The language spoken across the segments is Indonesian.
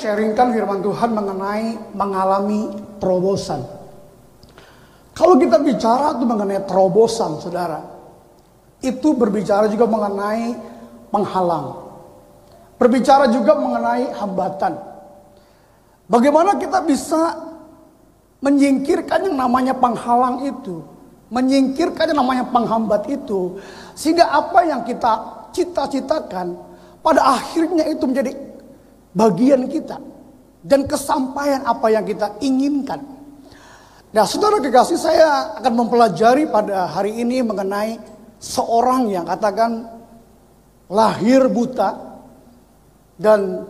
sharingkan firman Tuhan mengenai mengalami terobosan. Kalau kita bicara itu mengenai terobosan, saudara, itu berbicara juga mengenai penghalang. Berbicara juga mengenai hambatan. Bagaimana kita bisa menyingkirkan yang namanya penghalang itu, menyingkirkan yang namanya penghambat itu, sehingga apa yang kita cita-citakan pada akhirnya itu menjadi bagian kita dan kesampaian apa yang kita inginkan. Nah, saudara kekasih, saya akan mempelajari pada hari ini mengenai seorang yang katakan lahir buta dan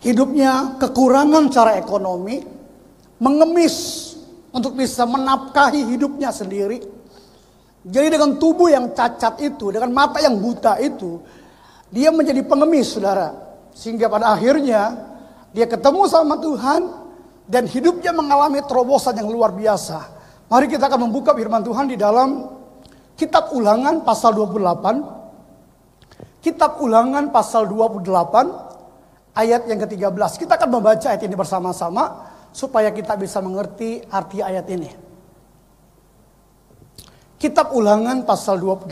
hidupnya kekurangan cara ekonomi, mengemis untuk bisa menafkahi hidupnya sendiri. Jadi dengan tubuh yang cacat itu, dengan mata yang buta itu, dia menjadi pengemis, saudara. Sehingga pada akhirnya dia ketemu sama Tuhan dan hidupnya mengalami terobosan yang luar biasa. Mari kita akan membuka firman Tuhan di dalam Kitab Ulangan pasal 28. Kitab Ulangan pasal 28 ayat yang ke-13. Kita akan membaca ayat ini bersama-sama supaya kita bisa mengerti arti ayat ini. Kitab Ulangan pasal 28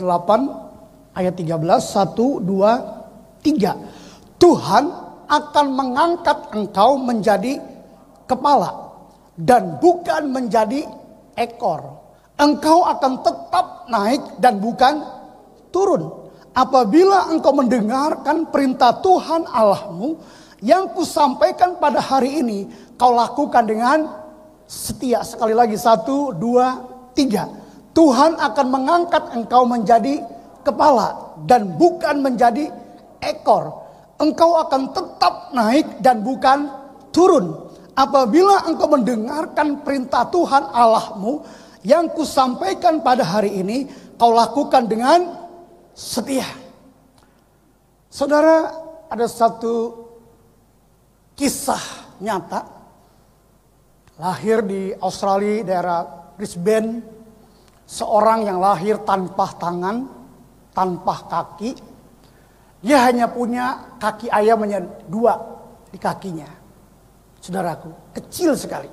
ayat 13, 1, 2, 3. Tuhan akan mengangkat engkau menjadi kepala dan bukan menjadi ekor. Engkau akan tetap naik dan bukan turun. Apabila engkau mendengarkan perintah Tuhan Allahmu yang kusampaikan pada hari ini, kau lakukan dengan setia. Sekali lagi, 1, 2, 3. Tuhan akan mengangkat engkau menjadi kepala dan bukan menjadi ekor. Engkau akan tetap naik dan bukan turun. Apabila engkau mendengarkan perintah Tuhan Allahmu yang kusampaikan pada hari ini, kau lakukan dengan setia. Saudara, ada satu kisah nyata. Lahir di Australia, daerah Brisbane, seorang yang lahir tanpa tangan, tanpa kaki. Dia hanya punya kaki ayam hanya 2 di kakinya. Saudaraku, kecil sekali.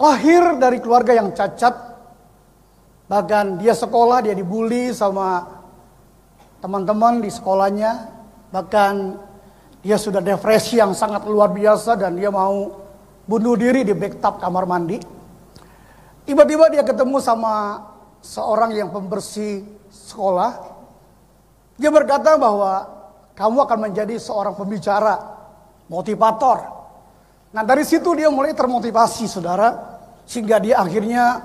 Lahir dari keluarga yang cacat. Bahkan dia sekolah, dia dibully sama teman-teman di sekolahnya. Bahkan dia sudah depresi yang sangat luar biasa dan dia mau bunuh diri di bathtub kamar mandi. Tiba-tiba dia ketemu sama seorang yang pembersih sekolah. Dia berkata bahwa kamu akan menjadi seorang pembicara, motivator. Nah, dari situ dia mulai termotivasi, saudara. Sehingga dia akhirnya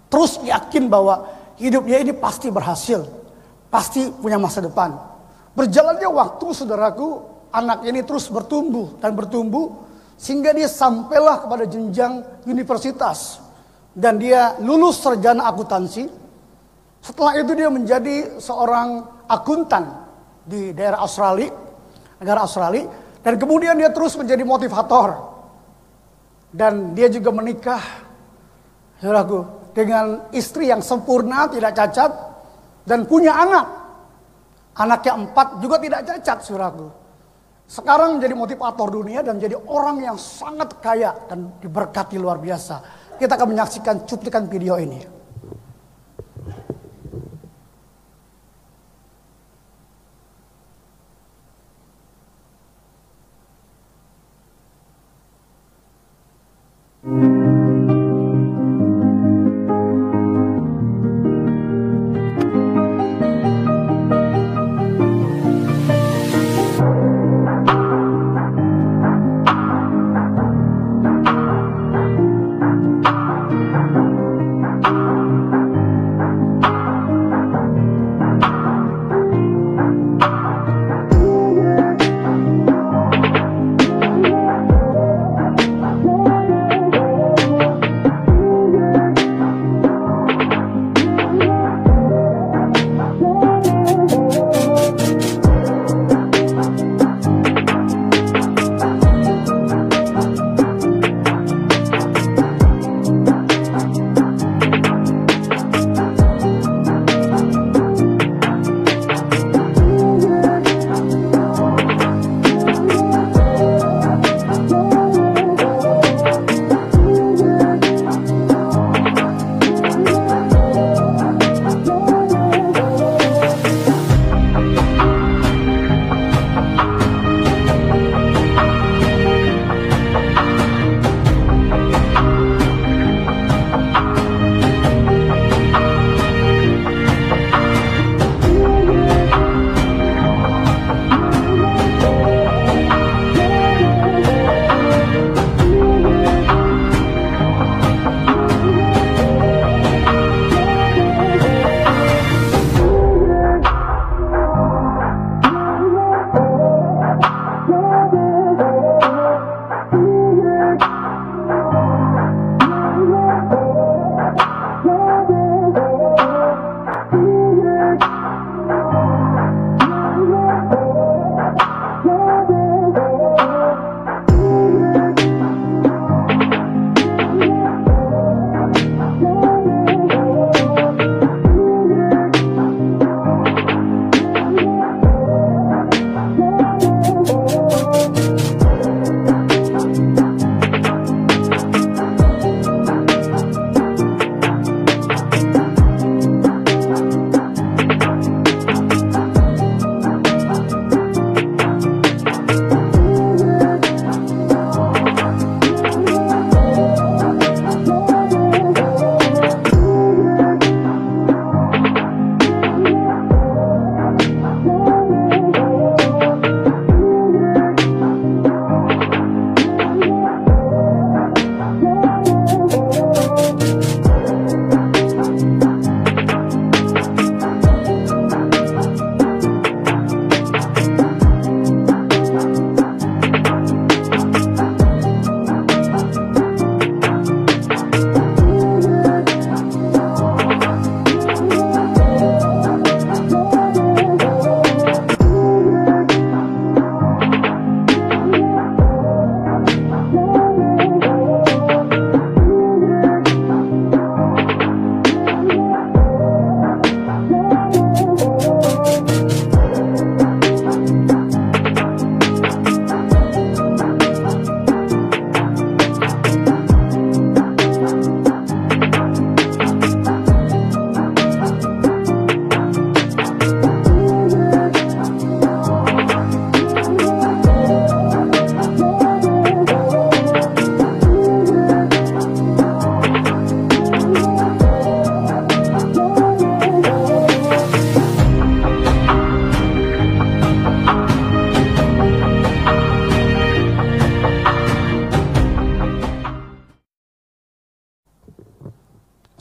terus yakin bahwa hidupnya ini pasti berhasil. Pasti punya masa depan. Berjalannya waktu, saudaraku, anak ini terus bertumbuh dan bertumbuh. Sehingga dia sampailah kepada jenjang universitas. Dan dia lulus sarjana akuntansi. Setelah itu dia menjadi seorang akuntan di daerah Australia, negara Australia, dan kemudian dia terus menjadi motivator. Dan dia juga menikah, saudaraku, dengan istri yang sempurna, tidak cacat, dan punya anak. Anaknya 4 juga tidak cacat, saudaraku. Sekarang menjadi motivator dunia dan menjadi orang yang sangat kaya dan diberkati luar biasa. Kita akan menyaksikan cuplikan video ini.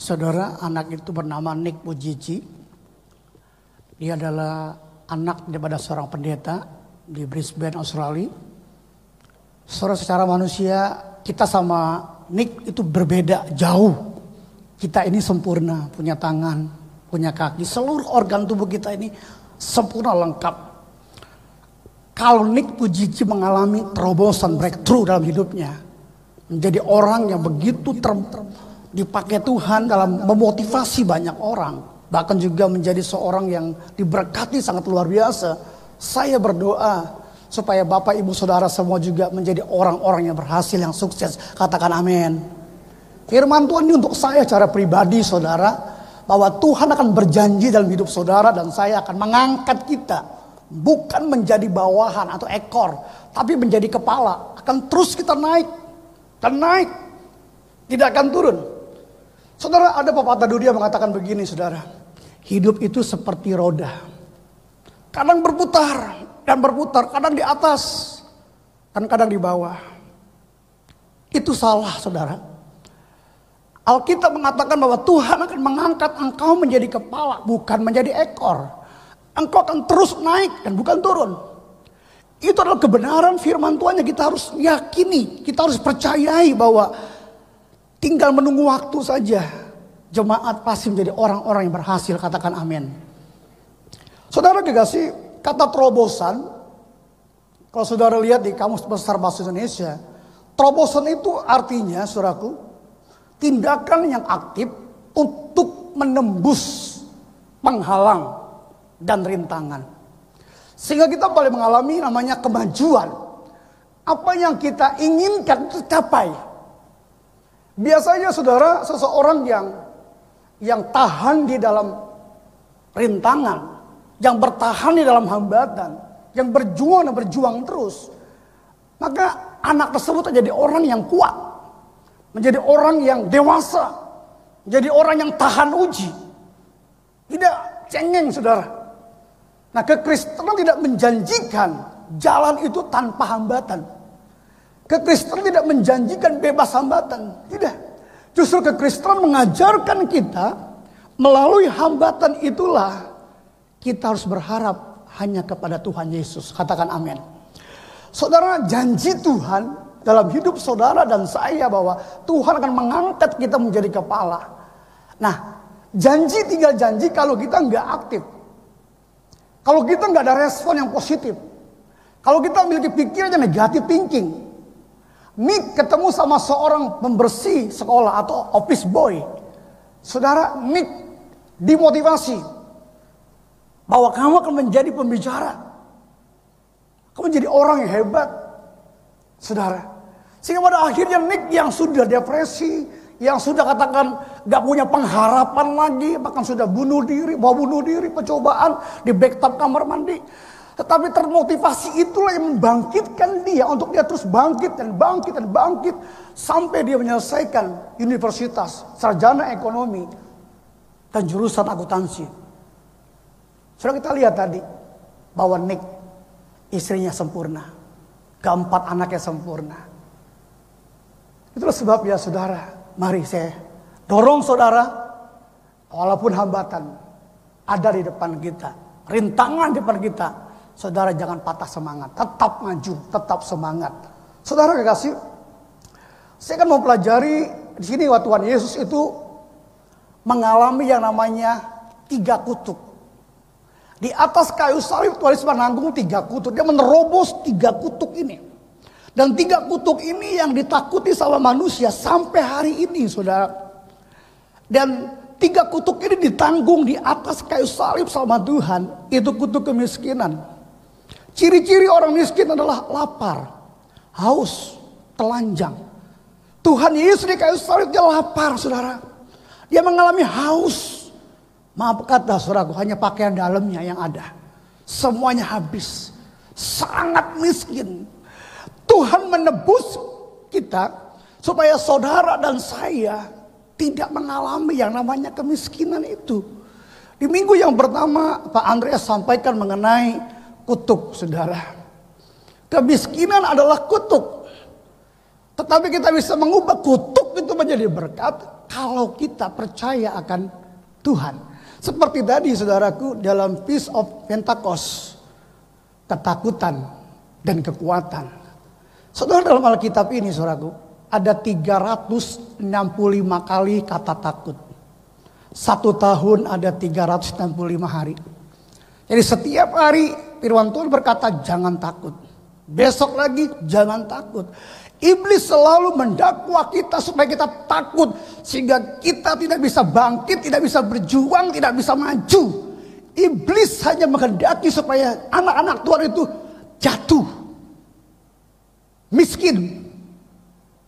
Saudara, anak itu bernama Nick Pujiji. Dia adalah anak daripada seorang pendeta di Brisbane, Australia. Saudara, secara manusia kita sama Nick itu berbeda jauh. Kita ini sempurna, punya tangan, punya kaki, seluruh organ tubuh kita ini sempurna lengkap. Kalau Nick Pujiji mengalami terobosan breakthrough dalam hidupnya, menjadi orang yang begitu dipakai Tuhan dalam memotivasi banyak orang, bahkan juga menjadi seorang yang diberkati sangat luar biasa. Saya berdoa supaya Bapak Ibu Saudara semua juga menjadi orang-orang yang berhasil, yang sukses. Katakan amin. Firman Tuhan ini untuk saya secara pribadi, saudara, bahwa Tuhan akan berjanji dalam hidup saudara dan saya akan mengangkat kita, bukan menjadi bawahan atau ekor, tapi menjadi kepala. Akan terus kita naik dan naik, tidak akan turun. Saudara, ada pepatah dunia mengatakan begini, saudara. Hidup itu seperti roda. Kadang berputar dan berputar, kadang di atas dan kadang di bawah. Itu salah, saudara. Alkitab mengatakan bahwa Tuhan akan mengangkat engkau menjadi kepala, bukan menjadi ekor. Engkau akan terus naik dan bukan turun. Itu adalah kebenaran firman Tuhan yang kita harus yakini. Kita harus percayai bahwa tinggal menunggu waktu saja. Jemaat pasti menjadi orang-orang yang berhasil. Katakan amin. Saudara kekasih, kata terobosan, kalau saudara lihat di Kamus Besar Bahasa Indonesia, terobosan itu artinya, saudaraku, tindakan yang aktif untuk menembus penghalang dan rintangan. Sehingga kita boleh mengalami namanya kemajuan. Apa yang kita inginkan tercapai. Biasanya saudara, seseorang yang tahan di dalam rintangan, yang bertahan di dalam hambatan, yang berjuang dan berjuang terus, maka anak tersebut menjadi orang yang kuat, menjadi orang yang dewasa, menjadi orang yang tahan uji, tidak cengeng, saudara. Nah, kekristenan tidak menjanjikan jalan itu tanpa hambatan. Kekristenan tidak menjanjikan bebas hambatan. Tidak. Justru kekristenan mengajarkan kita melalui hambatan itulah kita harus berharap hanya kepada Tuhan Yesus. Katakan amin. Saudara, janji Tuhan dalam hidup saudara dan saya bahwa Tuhan akan mengangkat kita menjadi kepala. Nah, janji tinggal janji kalau kita nggak aktif. Kalau kita nggak ada respon yang positif. Kalau kita memiliki pikiran yang negatif thinking. Nick ketemu sama seorang pembersih sekolah atau office boy. Saudara, Nick dimotivasi bahwa kamu akan menjadi pembicara. Kamu menjadi orang yang hebat. Saudara. Sehingga pada akhirnya Nick yang sudah depresi, yang sudah katakan gak punya pengharapan lagi, bahkan sudah bunuh diri, percobaan di bathtub kamar mandi. Tetapi termotivasi itulah yang membangkitkan dia untuk dia terus bangkit dan bangkit dan bangkit sampai dia menyelesaikan universitas, sarjana ekonomi dan jurusan akuntansi. Sudah kita lihat tadi bahwa Nick istrinya sempurna, keempat anaknya sempurna. Itulah sebabnya saudara, mari saya dorong saudara, walaupun hambatan ada di depan kita, rintangan di depan kita, saudara jangan patah semangat, tetap maju, tetap semangat. Saudara kekasih, saya akan mempelajari di sini bahwa Tuhan Yesus itu mengalami yang namanya 3 kutuk. Di atas kayu salib Tuhan Yesus menanggung 3 kutuk. Dia menerobos 3 kutuk ini. Dan 3 kutuk ini yang ditakuti sama manusia sampai hari ini, saudara. Dan 3 kutuk ini ditanggung di atas kayu salib sama Tuhan. Itu kutuk kemiskinan. Ciri-ciri orang miskin adalah lapar, haus, telanjang. Tuhan Yesus di kayu salib dia lapar, saudara. Dia mengalami haus. Maaf kata saudaraku, hanya pakaian dalamnya yang ada. Semuanya habis. Sangat miskin. Tuhan menebus kita supaya saudara dan saya tidak mengalami yang namanya kemiskinan itu. Di minggu yang pertama Pak Andreas sampaikan mengenai kutuk, saudara. Kemiskinan adalah kutuk. Tetapi kita bisa mengubah kutuk itu menjadi berkat kalau kita percaya akan Tuhan. Seperti tadi saudaraku dalam Feast of Pentecost. Ketakutan dan kekuatan. Saudara, dalam Alkitab ini saudaraku, ada 365 kali kata takut. 1 tahun ada 365 hari. Jadi setiap hari firman Tuhan berkata jangan takut. Besok lagi jangan takut. Iblis selalu mendakwa kita supaya kita takut. Sehingga kita tidak bisa bangkit, tidak bisa berjuang, tidak bisa maju. Iblis hanya menghendaki supaya anak-anak Tuhan itu jatuh. Miskin.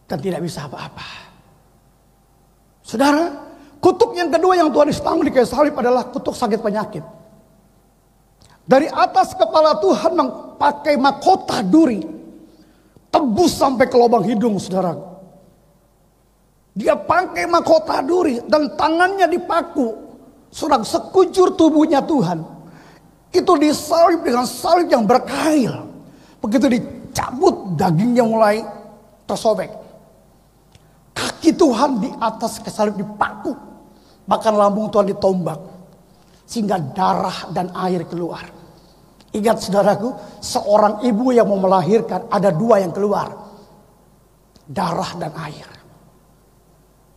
Dan tidak bisa apa-apa. Saudara, kutuk yang kedua yang Tuhan tanggung di kayu salib adalah kutuk sakit penyakit. Dari atas kepala Tuhan memakai mahkota duri. Tembus sampai ke lubang hidung saudara. Dia pakai mahkota duri dan tangannya dipaku. Saudara, sekujur tubuhnya Tuhan. Itu disalib dengan salib yang berkail. Begitu dicabut dagingnya mulai tersobek. Kaki Tuhan di atas salib dipaku. Bahkan lambung Tuhan ditombak. Sehingga darah dan air keluar. Ingat saudaraku, seorang ibu yang mau melahirkan ada 2 yang keluar. Darah dan air.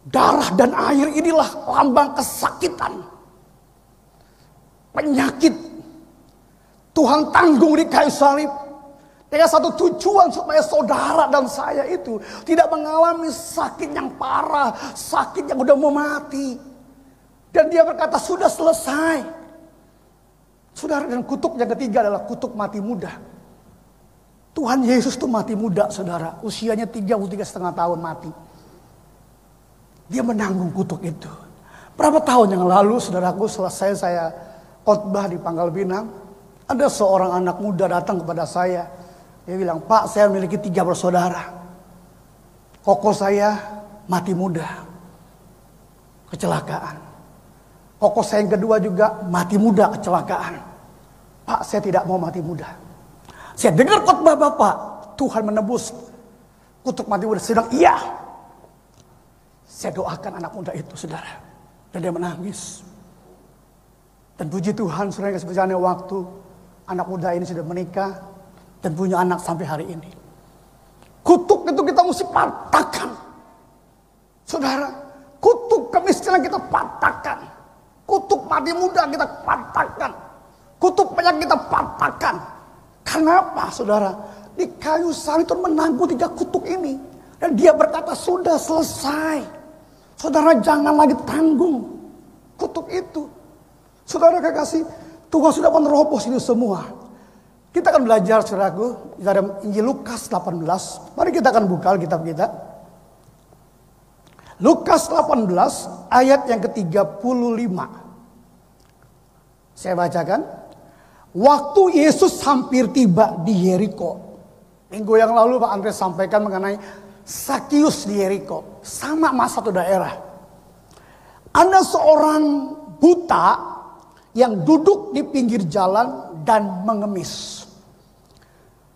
Darah dan air inilah lambang kesakitan. Penyakit. Tuhan tanggung di kayu salib. Dengan satu tujuan supaya saudara dan saya itu tidak mengalami sakit yang parah. Sakit yang udah mau mati. Dan dia berkata sudah selesai. Saudara, dan kutuk yang ketiga adalah kutuk mati muda. Tuhan Yesus itu mati muda saudara. Usianya 33,5 tahun mati. Dia menanggung kutuk itu. Berapa tahun yang lalu saudaraku selesai saya khotbah di Pangkal Pinang. Ada seorang anak muda datang kepada saya. Dia bilang, Pak, saya memiliki 3 bersaudara. Koko saya mati muda. Kecelakaan. Koko saya yang kedua juga mati muda kecelakaan. Pak, saya tidak mau mati muda. Saya dengar khotbah Bapak, Tuhan menebus kutuk mati muda. Saya bilang, iya. Saya doakan anak muda itu, saudara. Dan dia menangis. Dan puji Tuhan, saudara, sebenarnya waktu anak muda ini sudah menikah dan punya anak sampai hari ini. Kutuk itu kita mesti patahkan. Saudara, kutuk kemiskinan kita patahkan. Kutuk mati muda kita patahkan. Kutuk penyakit kita patahkan. Kenapa saudara? Di kayu salib Tuhan menanggung 3 kutuk ini. Dan dia berkata sudah selesai. Saudara, jangan lagi tanggung kutuk itu. Saudara kekasih, Tuhan sudah menerobos ini semua. Kita akan belajar saudaraku dalam Injil Lukas 18. Mari kita akan buka Alkitab kita. Lukas 18 ayat yang ke-35. Saya bacakan. Waktu Yesus hampir tiba di Yeriko. Minggu yang lalu Pak Andres sampaikan mengenai Sakius di Yeriko. Sama satu daerah. Ada seorang buta yang duduk di pinggir jalan dan mengemis.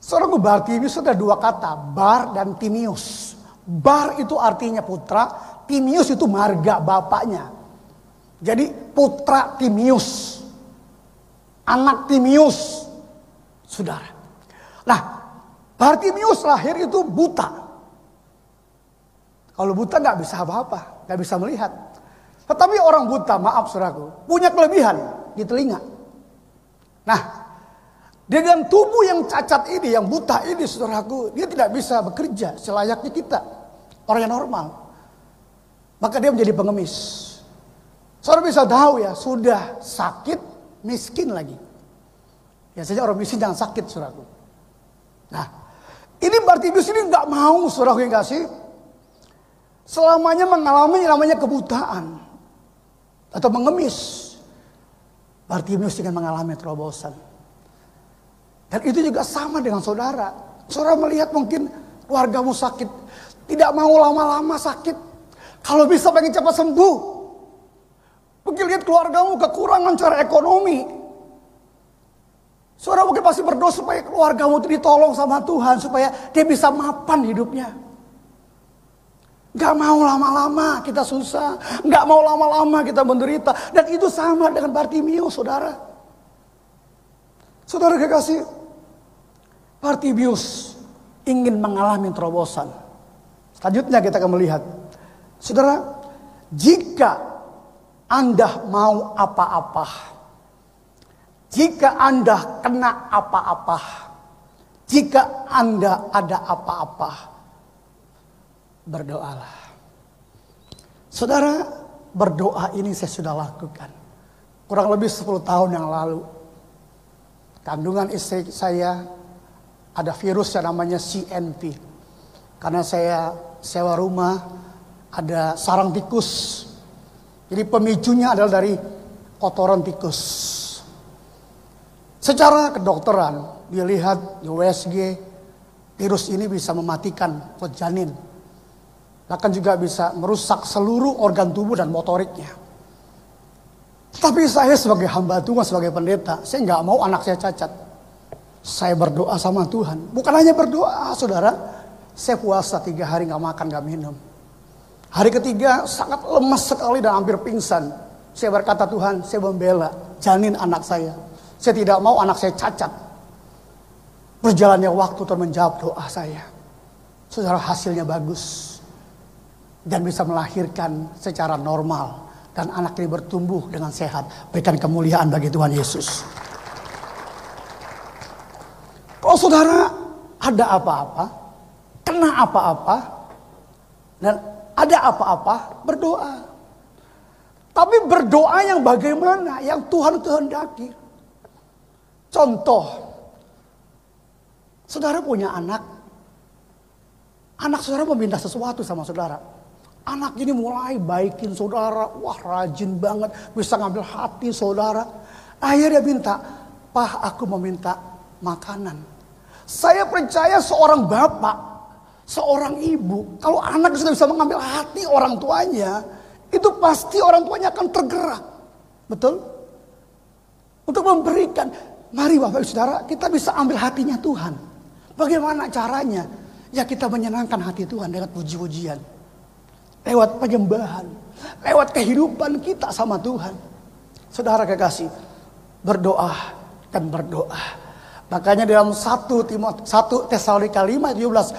Seorang Bartimius ada 2 kata, Bar dan Timius. Bar itu artinya putra, Timius itu marga bapaknya. Jadi putra Timius. Anak Timius, saudara. Nah, Bartimius lahir itu buta. Kalau buta nggak bisa apa-apa, nggak bisa melihat. Tetapi orang buta, maaf saudaraku, punya kelebihan di telinga. Nah, dengan tubuh yang cacat ini, yang buta ini saudaraku, dia tidak bisa bekerja selayaknya kita, orang yang normal. Maka dia menjadi pengemis. Saudara bisa tahu ya, sudah sakit, miskin lagi. Biasanya orang miskin jangan sakit saudaraku. Nah, ini Bartimius ini nggak mau saudaraku yang kasih. Selamanya mengalami namanya kebutaan. Atau mengemis. Bartimius dengan mengalami terobosan. Dan itu juga sama dengan saudara. Saudara melihat mungkin keluargamu sakit. Tidak mau lama-lama sakit. Kalau bisa pengen cepat sembuh. Mungkin lihat keluargamu kekurangan cara ekonomi. Saudara mungkin pasti berdoa supaya keluargamu itu ditolong sama Tuhan. Supaya dia bisa mapan hidupnya. Gak mau lama-lama kita susah. Gak mau lama-lama kita menderita. Dan itu sama dengan Bartimius, saudara. Saudara kekasih, Bartimius ingin mengalami terobosan. Selanjutnya kita akan melihat. Saudara, jika Anda mau apa-apa, jika Anda kena apa-apa, jika Anda ada apa-apa, berdoalah. Saudara, berdoa ini saya sudah lakukan. Kurang lebih 10 tahun yang lalu. Kandungan istri saya ada virus yang namanya CNV. Karena saya sewa rumah, ada sarang tikus. Jadi pemicunya adalah dari kotoran tikus. Secara kedokteran, dilihat di USG, virus ini bisa mematikan perut janin. Bahkan juga bisa merusak seluruh organ tubuh dan motoriknya. Tapi saya sebagai hamba Tuhan, sebagai pendeta, saya nggak mau anak saya cacat. Saya berdoa sama Tuhan. Bukan hanya berdoa, saudara. Saya puasa 3 hari nggak makan, nggak minum. Hari ketiga sangat lemas sekali dan hampir pingsan. Saya berkata, Tuhan, saya membela janin anak saya. Saya tidak mau anak saya cacat. Berjalannya waktu Tuhan menjawab doa saya. Saudara, hasilnya bagus. Dan bisa melahirkan secara normal. Dan anak ini bertumbuh dengan sehat. Berikan kemuliaan bagi Tuhan Yesus. Kalau saudara ada apa-apa, kena apa-apa, dan ada apa-apa, berdoa. Tapi berdoa yang bagaimana? Yang Tuhan kehendaki. Contoh, saudara punya anak. Anak saudara meminta sesuatu sama saudara. Anak ini mulai baikin saudara. Wah, rajin banget. Bisa ngambil hati saudara. Akhirnya dia minta, Pak, aku meminta makanan. Saya percaya seorang bapak, seorang ibu, kalau anak sudah bisa mengambil hati orang tuanya, itu pasti orang tuanya akan tergerak. Betul? Untuk memberikan. Mari Bapak Ibu Saudara, kita bisa ambil hatinya Tuhan. Bagaimana caranya? Ya kita menyenangkan hati Tuhan dengan puji-pujian. Lewat penyembahan. Lewat kehidupan kita sama Tuhan. Saudara kekasih, berdoa dan berdoa. Makanya dalam 1 Tesalonika 5:17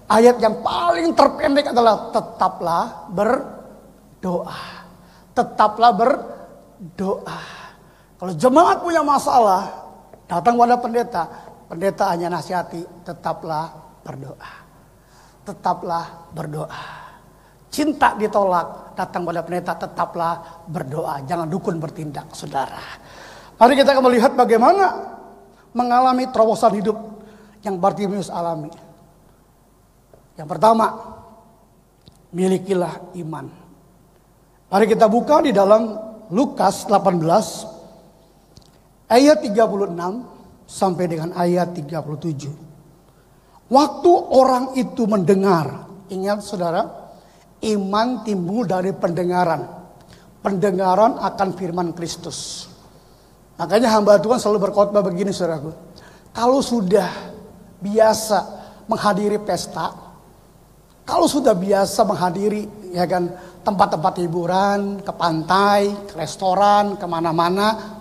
ayat yang paling terpendek adalah tetaplah berdoa. Tetaplah berdoa. Kalau jemaat punya masalah, datang pada pendeta. Pendeta hanya nasihati, tetaplah berdoa. Tetaplah berdoa. Cinta ditolak, datang pada pendeta, tetaplah berdoa. Jangan dukun bertindak, saudara. Mari kita akan melihat bagaimana mengalami terobosan hidup yang Bartimius alami. Yang pertama, milikilah iman. Mari kita buka di dalam Lukas 18 ayat 36 sampai dengan ayat 37. Waktu orang itu mendengar, ingat saudara, iman timbul dari pendengaran. Pendengaran akan firman Kristus. Makanya hamba Tuhan selalu berkhotbah begini saudaraku. Kalau sudah biasa menghadiri pesta, kalau sudah biasa menghadiri ya kan tempat-tempat hiburan, ke pantai, ke restoran, kemana-mana,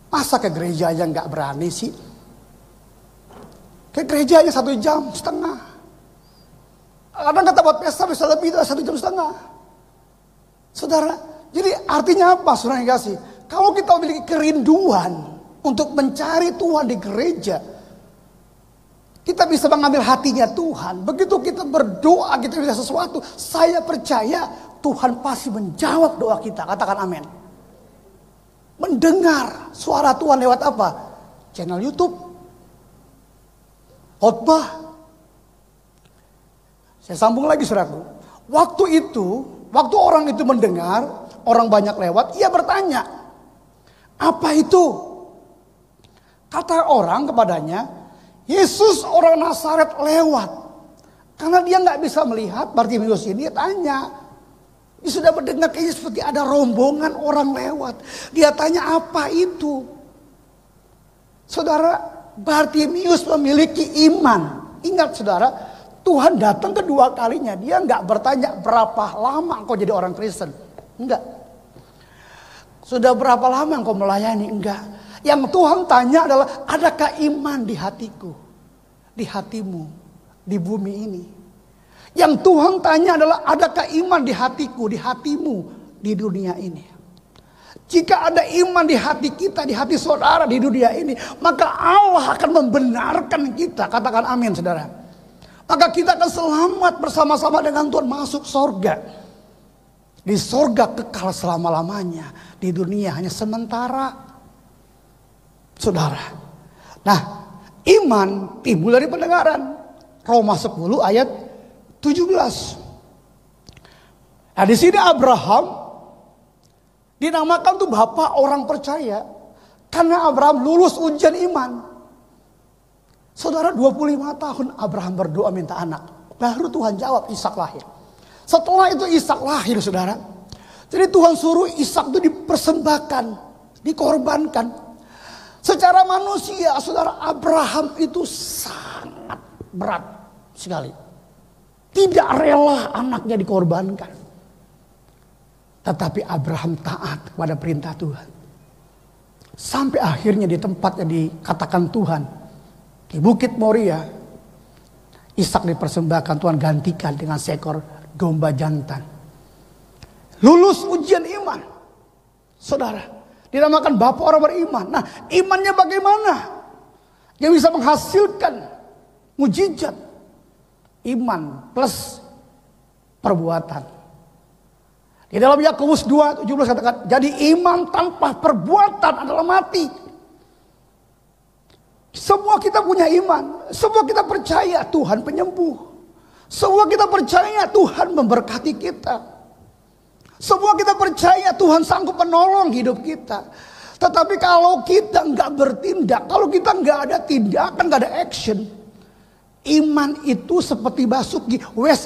masa ke gereja aja nggak berani sih? Ke gereja aja 1,5 jam. Kadang ke tempat pesta bisa lebih dari 1,5 jam. Saudara, jadi artinya apa saudara yang kasih? Kalau kita memiliki kerinduan untuk mencari Tuhan di gereja, kita bisa mengambil hatinya Tuhan. Begitu kita berdoa, kita bisa sesuatu, saya percaya Tuhan pasti menjawab doa kita. Katakan amin. Mendengar suara Tuhan lewat apa? Channel YouTube, khotbah. Saya sambung lagi saudaraku. Waktu orang itu mendengar, orang banyak lewat, ia bertanya, apa itu? Kata orang kepadanya, Yesus orang Nazaret lewat. Karena dia nggak bisa melihat, Bartimius ini tanya. Dia sudah mendengar kayaknya seperti ada rombongan orang lewat. Dia tanya apa itu? Saudara, Bartimius memiliki iman. Ingat saudara, Tuhan datang kedua kalinya, dia nggak bertanya berapa lama engkau jadi orang Kristen. Enggak. Sudah berapa lama engkau melayani? Enggak. Yang Tuhan tanya adalah, adakah iman di hatiku, di hatimu, di bumi ini? Yang Tuhan tanya adalah, adakah iman di hatiku, di hatimu, di dunia ini? Jika ada iman di hati kita, di hati saudara di dunia ini, maka Allah akan membenarkan kita. Katakan amin, saudara. Maka kita akan selamat bersama-sama dengan Tuhan masuk sorga. Di sorga kekal selama-lamanya. Di dunia hanya sementara. Saudara. Nah, iman timbul dari pendengaran. Roma 10 ayat 17. Nah, di sini Abraham dinamakan tuh bapak orang percaya. Karena Abraham lulus ujian iman. Saudara, 25 tahun Abraham berdoa minta anak. Baru Tuhan jawab, Ishak lahir. Setelah itu Ishak lahir, saudara. Jadi Tuhan suruh Ishak itu dipersembahkan, dikorbankan. Secara manusia, saudara, Abraham itu sangat berat sekali. Tidak rela anaknya dikorbankan. Tetapi Abraham taat kepada perintah Tuhan. Sampai akhirnya di tempat yang dikatakan Tuhan, di Bukit Moria, Ishak dipersembahkan, Tuhan gantikan dengan seekor domba jantan. Lulus ujian iman. Saudara, dinamakan bapak orang beriman. Nah, imannya bagaimana? Yang bisa menghasilkan mujizat. Iman plus perbuatan. Di dalam Yakobus 2:17 katakan, jadi iman tanpa perbuatan adalah mati. Semua kita punya iman. Semua kita percaya Tuhan penyembuh. Semua kita percaya Tuhan memberkati kita. Semua kita percaya Tuhan sanggup menolong hidup kita. Tetapi kalau kita nggak bertindak, kalau kita nggak ada tindakan, nggak ada action, iman itu seperti basuki, wes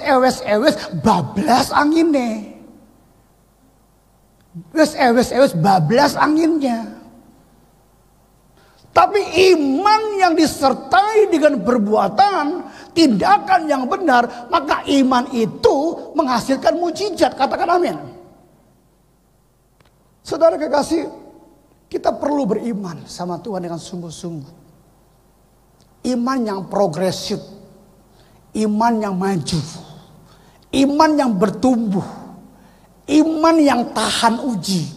bablas anginnya. Wes bablas anginnya. Tapi iman yang disertai dengan perbuatan, tindakan yang benar, maka iman itu menghasilkan mujizat. Katakan amin. Saudara kekasih, kita perlu beriman sama Tuhan dengan sungguh-sungguh. Iman yang progresif, iman yang maju, iman yang bertumbuh, iman yang tahan uji,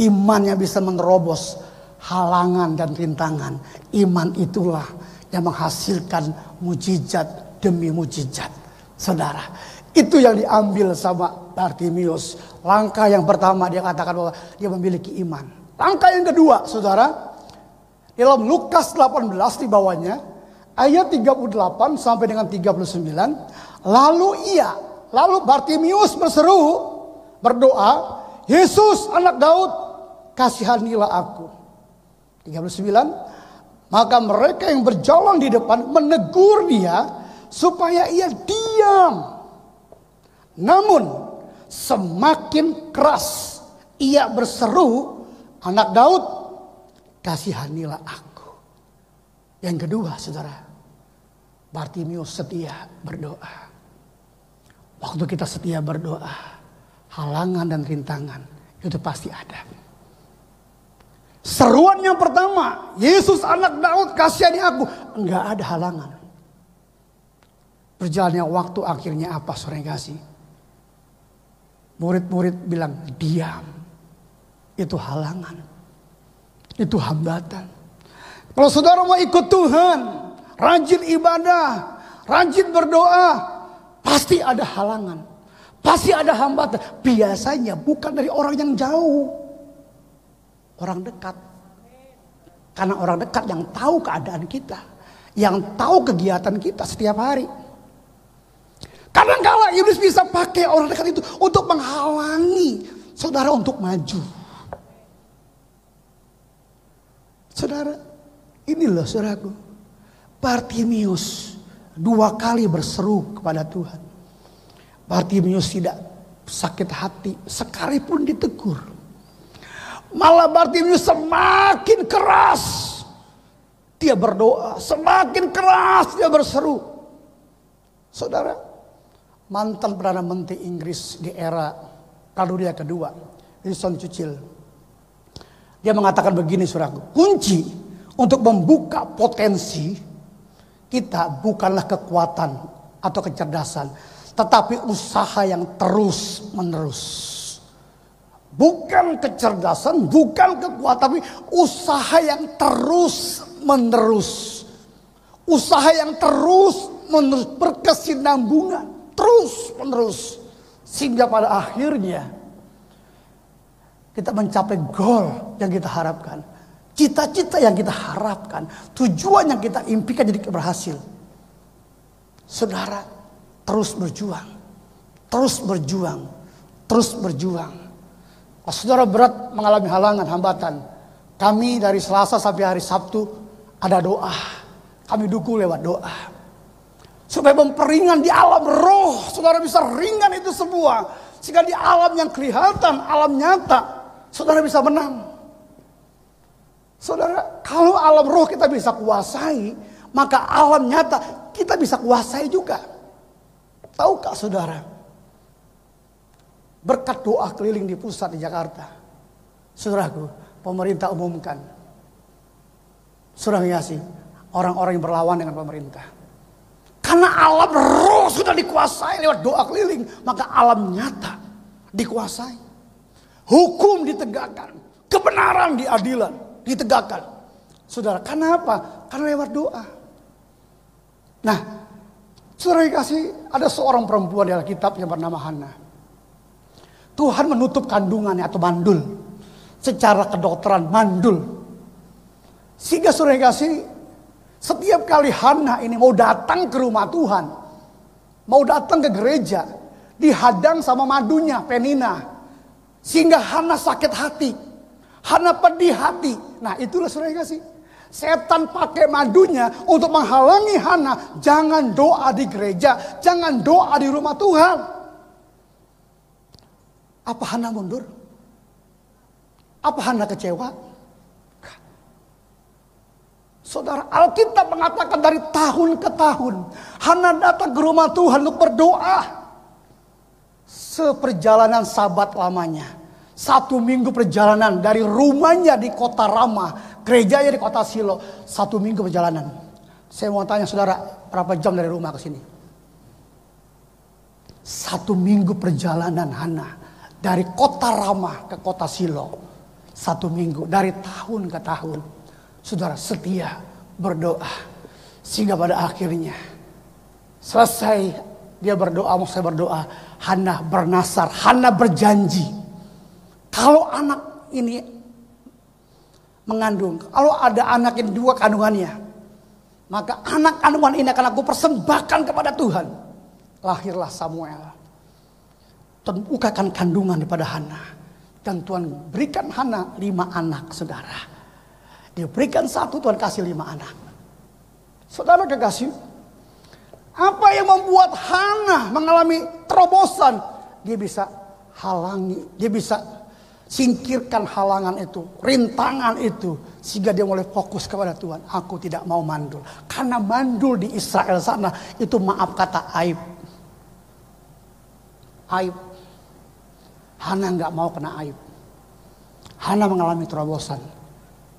iman yang bisa menerobos halangan dan rintangan. Iman itulah yang menghasilkan mujizat demi mujizat. Saudara, itu yang diambil sama Bartimius. Langkah yang pertama dia katakan bahwa dia memiliki iman. Langkah yang kedua, saudara, dalam Lukas 18 di bawahnya, ayat 38 sampai dengan 39. Lalu Bartimius berdoa, Yesus anak Daud, kasihanilah aku. 39. Maka mereka yang berjalan di depan menegur dia supaya ia diam. Namun semakin keras ia berseru, anak Daud, kasihanilah aku. Yang kedua, saudara, Bartimius setia berdoa. Waktu kita setia berdoa, halangan dan rintangan itu pasti ada. Seruan yang pertama, Yesus anak Daud kasihani aku. Enggak ada halangan. Berjalannya waktu akhirnya apa, saudara yang kasih? Murid-murid bilang diam. Itu halangan. Itu hambatan. Kalau saudara mau ikut Tuhan, rajin ibadah, rajin berdoa, pasti ada halangan. Pasti ada hambatan. Biasanya bukan dari orang yang jauh. Orang dekat. Karena orang dekat yang tahu keadaan kita. Yang tahu kegiatan kita setiap hari. Kadang-kala iblis bisa pakai orang dekat itu untuk menghalangi saudara untuk maju. Saudara, inilah saudaraku. Bartimius 2 kali berseru kepada Tuhan. Bartimius tidak sakit hati sekalipun ditegur. Malah Bartimius semakin keras dia berdoa, semakin keras dia berseru. Saudara, mantan Perdana Menteri Inggris di era Pradunia Kedua, Winston Churchill, dia mengatakan begini, saudaraku, kunci untuk membuka potensi kita bukanlah kekuatan atau kecerdasan, tetapi usaha yang terus menerus. Bukan kecerdasan, bukan kekuatan, tapi usaha yang terus menerus. Usaha yang terus menerus, berkesinambungan, terus menerus. Sehingga pada akhirnya kita mencapai goal yang kita harapkan. Cita-cita yang kita harapkan, tujuan yang kita impikan jadi berhasil. Saudara, terus berjuang. Terus berjuang. Terus berjuang. Kalau saudara berat mengalami halangan, hambatan, kami dari Selasa sampai hari Sabtu ada doa. Kami dukung lewat doa. Supaya memperingan di alam roh, saudara bisa ringan itu semua. Sehingga di alam yang kelihatan, alam nyata, saudara bisa menang. Saudara, kalau alam roh kita bisa kuasai, maka alam nyata kita bisa kuasai juga. Tahukah saudara? Berkat doa keliling di pusat di Jakarta, saudaraku, pemerintah umumkan, saudara kasih, orang-orang yang berlawan dengan pemerintah. Karena alam roh sudah dikuasai lewat doa keliling, maka alam nyata dikuasai. Hukum ditegakkan, kebenaran diadilan ditegakkan. Saudara, karena apa? Karena lewat doa. Nah, saudara dikasih, ada seorang perempuan di Alkitab yang bernama Hana. Tuhan menutup kandungannya atau mandul. Secara kedokteran mandul. Sehingga saudara dikasih, setiap kali Hana ini mau datang ke rumah Tuhan, mau datang ke gereja, dihadang sama madunya, Penina. Sehingga Hana sakit hati. Hana pedih hati. Nah, itulah saudara kasih. Setan pakai madunya untuk menghalangi Hana. Jangan doa di gereja. Jangan doa di rumah Tuhan. Apa Hana mundur? Apa Hana kecewa? Saudara, Alkitab mengatakan dari tahun ke tahun Hana datang ke rumah Tuhan untuk berdoa. Seperjalanan sabat lamanya. 1 minggu perjalanan dari rumahnya di kota Ramah, gerejanya di kota Silo. 1 minggu perjalanan. Saya mau tanya saudara, berapa jam dari rumah ke sini? 1 minggu perjalanan Hana dari kota Ramah ke kota Silo. 1 minggu, dari tahun ke tahun. Saudara setia berdoa. Sehingga pada akhirnya selesai dia berdoa, saya berdoa, Hana bernasar, Hana berjanji. Kalau anak ini mengandung, kalau ada anak yang 2 kandungannya, maka anak kandungan ini akan aku persembahkan kepada Tuhan. Lahirlah Samuel. Tuhan bukakan kandungan daripada Hana. Dan Tuhan berikan Hana 5 anak, saudara. Dia berikan 1, Tuhan kasih 5 anak. Saudara kekasih, apa yang membuat Hana mengalami terobosan? Dia bisa halangi, dia bisa singkirkan halangan itu, rintangan itu. Sehingga dia mulai fokus kepada Tuhan. Aku tidak mau mandul. Karena mandul di Israel sana itu maaf kata aib. Aib. Hana gak mau kena aib. Hana mengalami terobosan.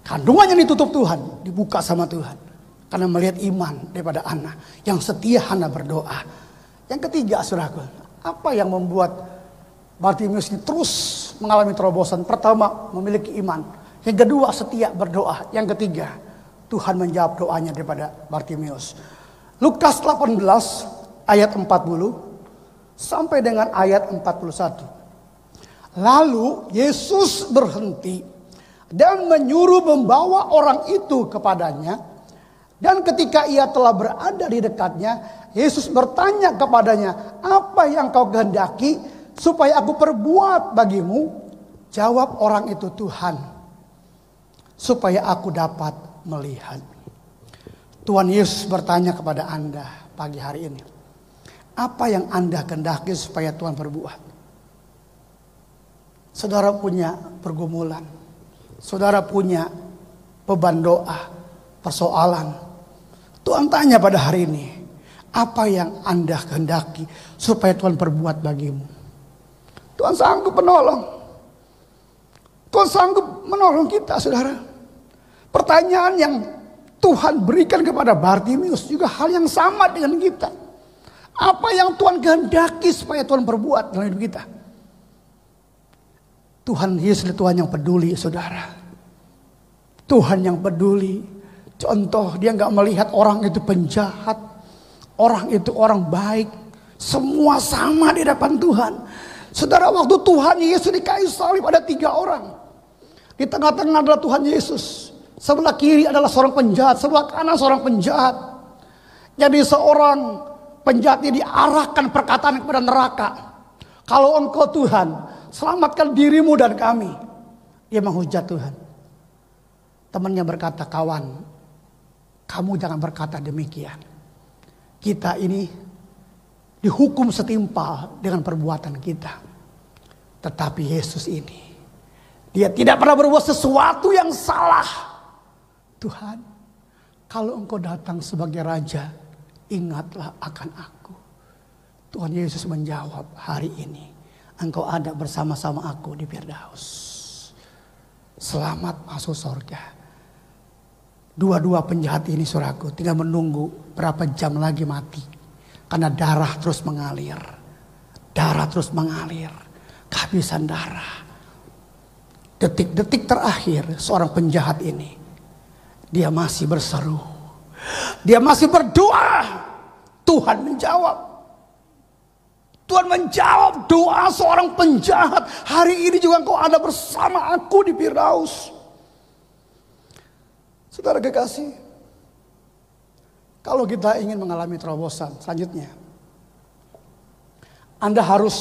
Kandungannya ditutup Tuhan, dibuka sama Tuhan. Karena melihat iman daripada Hana. Yang setia Hana berdoa. Yang ketiga saudaraku, apa yang membuat Bartimeus ini terus mengalami terobosan? Pertama, memiliki iman. Yang kedua, setia berdoa. Yang ketiga, Tuhan menjawab doanya daripada Bartimeus. Lukas 18 ayat 40 sampai dengan ayat 41. Lalu Yesus berhenti dan menyuruh membawa orang itu kepadanya. Dan ketika ia telah berada di dekatnya, Yesus bertanya kepadanya, apa yang kau kehendaki supaya aku perbuat bagimu? Jawab orang itu, Tuhan, supaya aku dapat melihat. Tuhan Yesus bertanya kepada Anda pagi hari ini, apa yang Anda kehendaki supaya Tuhan perbuat? Saudara punya pergumulan, saudara punya beban doa, persoalan. Tuhan tanya pada hari ini, Apa yang Anda kehendaki supaya Tuhan perbuat bagimu? Tuhan sanggup menolong. Tuhan sanggup menolong kita, saudara. Pertanyaan yang Tuhan berikan kepada Bartimius juga hal yang sama dengan kita. Apa yang Tuhan kehendaki supaya Tuhan perbuat dalam hidup kita? Tuhan Yesus Tuhan yang peduli, saudara. Tuhan yang peduli. Contoh, dia nggak melihat orang itu penjahat, orang itu orang baik, semua sama di hadapan Tuhan. Saudara, waktu Tuhan Yesus di kayu salib ada 3 orang. Di tengah-tengah adalah Tuhan Yesus. Sebelah kiri adalah seorang penjahat, sebelah kanan seorang penjahat. Jadi seorang penjahat ini diarahkan perkataan kepada neraka. Kalau Engkau Tuhan, selamatkan dirimu dan kami. Dia menghujat Tuhan. Temannya berkata, kawan, kamu jangan berkata demikian. Kita ini dihukum setimpal dengan perbuatan kita. Tetapi Yesus ini, dia tidak pernah berbuat sesuatu yang salah. Tuhan, kalau Engkau datang sebagai Raja, ingatlah akan aku. Tuhan Yesus menjawab, hari ini Engkau ada bersama-sama aku di Firdaus. Selamat masuk surga. Dua-dua penjahat ini, saudaraku, tinggal menunggu berapa jam lagi mati. Karena darah terus mengalir. Darah terus mengalir. Kehabisan darah. Detik-detik terakhir seorang penjahat ini, dia masih berseru. Dia masih berdoa. Tuhan menjawab. Tuhan menjawab doa seorang penjahat. Hari ini juga Engkau ada bersama aku di Firdaus. Saudara kekasih, kalau kita ingin mengalami terobosan selanjutnya, Anda harus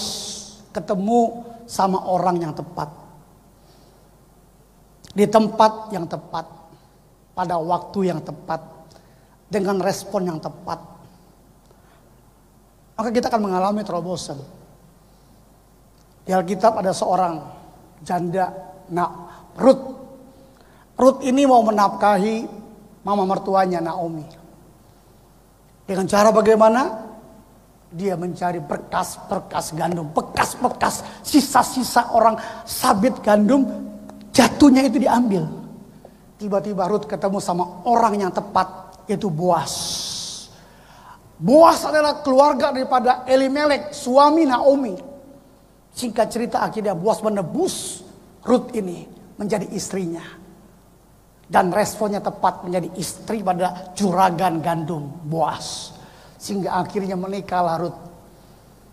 ketemu sama orang yang tepat. Di tempat yang tepat, pada waktu yang tepat, dengan respon yang tepat. Maka kita akan mengalami terobosan. Di Alkitab ada seorang janda, Ruth. Ruth ini mau menafkahi mama mertuanya Naomi. Dengan cara bagaimana? Dia mencari berkas-berkas gandum, bekas-bekas, sisa-sisa orang sabit gandum, jatuhnya itu diambil. Tiba-tiba Ruth ketemu sama orang yang tepat, yaitu Boas. Boas adalah keluarga daripada Elimelek, suami Naomi. Singkat cerita, akhirnya Boas menebus Ruth ini menjadi istrinya. Dan responnya tepat, menjadi istri pada juragan gandum Boas. Sehingga akhirnya menikahlah Ruth.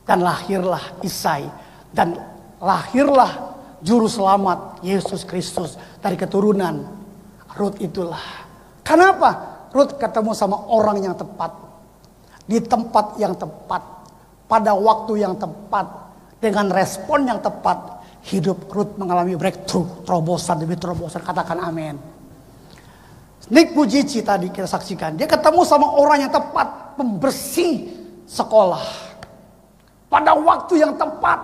Dan lahirlah Isai. Dan lahirlah juru selamat Yesus Kristus dari keturunan Ruth itulah. Kenapa? Ruth ketemu sama orang yang tepat. Di tempat yang tepat. Pada waktu yang tepat. Dengan respon yang tepat. Hidup Ruth mengalami breakthrough. Terobosan demi terobosan. Katakan amin. Nick Pujici tadi kita saksikan. Dia ketemu sama orang yang tepat. Pembersih sekolah. Pada waktu yang tepat.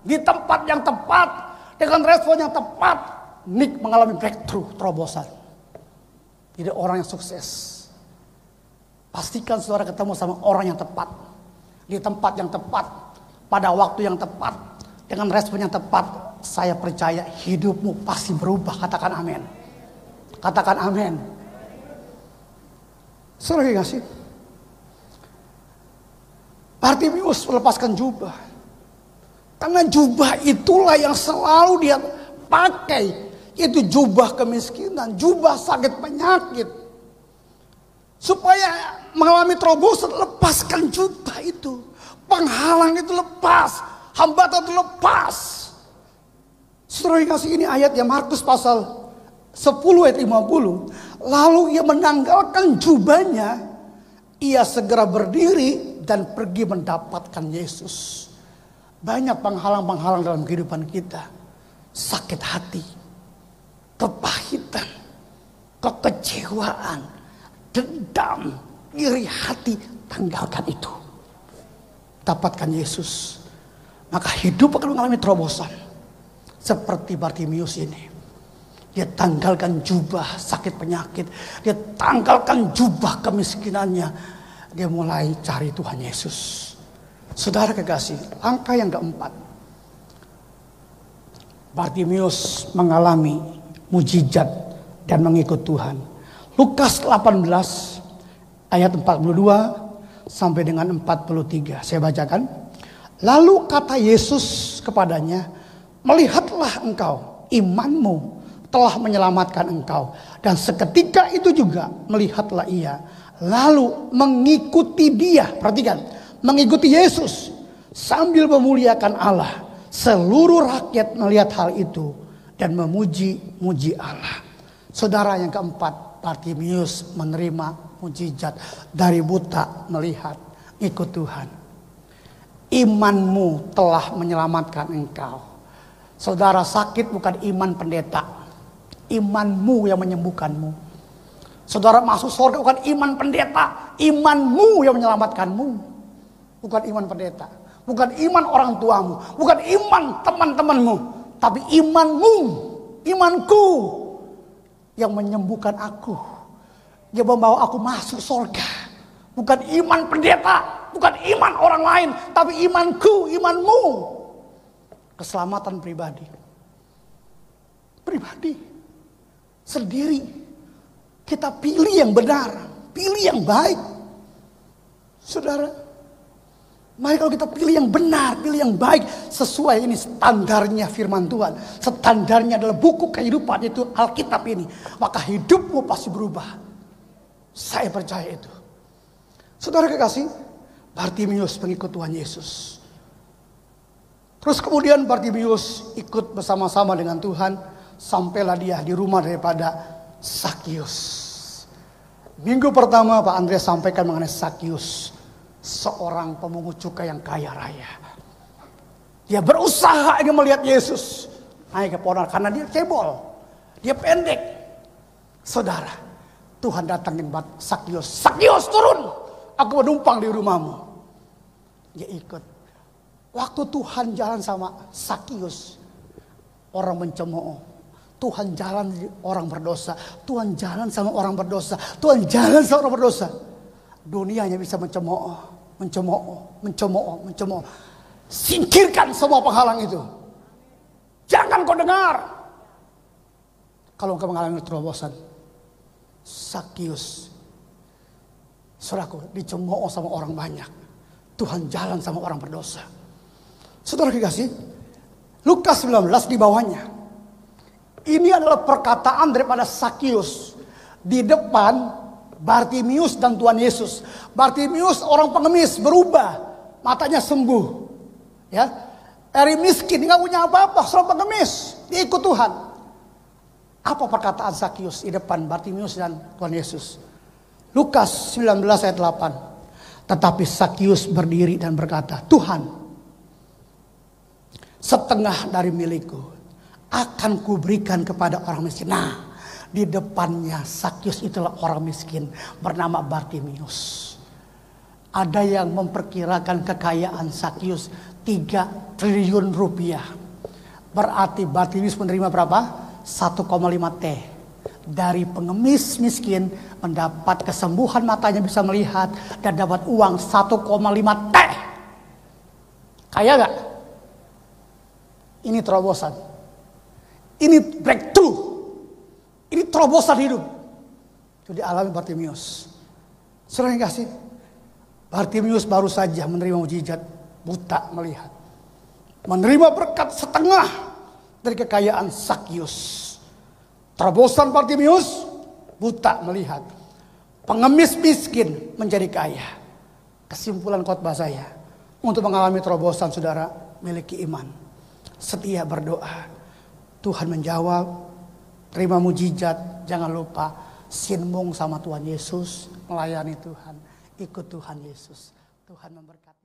Di tempat yang tepat. Dengan respon yang tepat. Nick mengalami breakthrough, terobosan. Jadi orang yang sukses. Pastikan saudara ketemu sama orang yang tepat. Di tempat yang tepat. Pada waktu yang tepat. Dengan respon yang tepat. Saya percaya hidupmu pasti berubah. Katakan amin. Katakan amin. Saudara kasih. Bartimius melepaskan jubah. Karena jubah itulah yang selalu dia pakai. Itu jubah kemiskinan, jubah sakit penyakit. Supaya mengalami terobosan, lepaskan jubah itu. Penghalang itu lepas. Hambatan itu lepas. Saudara kasih, ini ayat yang Markus pasal 10 ayat 50. Lalu ia menanggalkan jubahnya. Ia segera berdiri dan pergi mendapatkan Yesus. Banyak penghalang-penghalang dalam kehidupan kita. Sakit hati, kepahitan, kekecewaan, dendam, iri hati. Tanggalkan itu. Dapatkan Yesus. Maka hidup akan mengalami terobosan. Seperti Bartimius ini. Dia tanggalkan jubah sakit penyakit. Dia tanggalkan jubah kemiskinannya. dia mulai cari Tuhan Yesus. Saudara kekasih, langkah yang keempat, Bartimius mengalami mujizat dan mengikut Tuhan. Lukas 18 ayat 42 sampai dengan 43. Saya bacakan. Lalu kata Yesus kepadanya, melihatlah engkau, imanmu telah menyelamatkan engkau. Dan seketika itu juga melihatlah ia, lalu mengikuti dia. Perhatikan, mengikuti Yesus sambil memuliakan Allah. Seluruh rakyat melihat hal itu dan memuji-muji Allah. Saudara, yang keempat, Bartimius menerima mujizat. Dari buta melihat, ikut Tuhan. Imanmu telah menyelamatkan engkau. Saudara, sakit bukan iman pendeta, imanmu yang menyembuhkanmu. Saudara, masuk surga bukan iman pendeta, imanmu yang menyelamatkanmu. Bukan iman pendeta, bukan iman orang tuamu, bukan iman teman-temanmu, tapi imanmu, imanku yang menyembuhkan aku, yang membawa aku masuk surga. Bukan iman pendeta, bukan iman orang lain, tapi imanku, imanmu. Keselamatan pribadi. Pribadi. Sendiri. Kita pilih yang benar, pilih yang baik. Saudara, mari kalau kita pilih yang benar, pilih yang baik, sesuai ini standarnya firman Tuhan. Standarnya adalah buku kehidupan, itu Alkitab ini. Maka hidupmu pasti berubah. Saya percaya itu. Saudara kekasih, Bartimius pengikut Tuhan Yesus. Terus kemudian Bartimius ikut bersama-sama dengan Tuhan. Sampailah dia di rumah daripada Sakius. Minggu pertama Pak Andreas sampaikan mengenai Sakius. Seorang pemungut cukai yang kaya raya. Dia berusaha ingin melihat Yesus. Naik ke pohon karena dia cebol. Dia pendek. Saudara, Tuhan datangin Sakius. Sakius, turun. Aku menumpang di rumahmu. Dia ikut. Waktu Tuhan jalan sama Sakius, orang mencemooh. Tuhan jalan orang berdosa. Tuhan jalan sama orang berdosa. Tuhan jalan sama orang berdosa. Dunia hanya bisa mencemooh, mencemooh, mencemooh, mencemooh. Singkirkan semua penghalang itu. Jangan kau dengar. Kalau engkau mengalami terobosan, Sakius, saudaraku, dicemooh sama orang banyak. Tuhan jalan sama orang berdosa. Saudara kekasih, Lukas 19 di bawahnya. Ini adalah perkataan daripada Sakius di depan Bartimius dan Tuhan Yesus. Bartimius orang pengemis, berubah, matanya sembuh. Ya, dari miskin, nggak punya apa-apa, seorang pengemis, dia ikut Tuhan. Apa perkataan Sakius di depan Bartimius dan Tuhan Yesus? Lukas 19 ayat 8. Tetapi Sakius berdiri dan berkata, Tuhan, setengah dari milikku akan kuberikan kepada orang miskin. Nah, di depannya Sakius itulah orang miskin bernama Bartimius. Ada yang memperkirakan kekayaan Sakius 3 triliun rupiah. Berarti Bartimius menerima berapa? 1,5 T. Dari pengemis miskin mendapat kesembuhan, matanya bisa melihat, dan dapat uang 1,5 T. Kaya gak? Ini terobosan. Ini breakthrough. Ini terobosan hidup. Itu dialami Bartimius. Saudara yang kasih, Bartimius baru saja menerima mujizat, buta melihat. Menerima berkat setengah dari kekayaan Sakius. Terobosan Bartimius, buta melihat. Pengemis miskin menjadi kaya. Kesimpulan khotbah saya, untuk mengalami terobosan saudara, miliki iman. Setia berdoa. Tuhan menjawab. Terima mujizat. Jangan lupa sinmung sama Tuhan Yesus. Melayani Tuhan. Ikut Tuhan Yesus. Tuhan memberkati.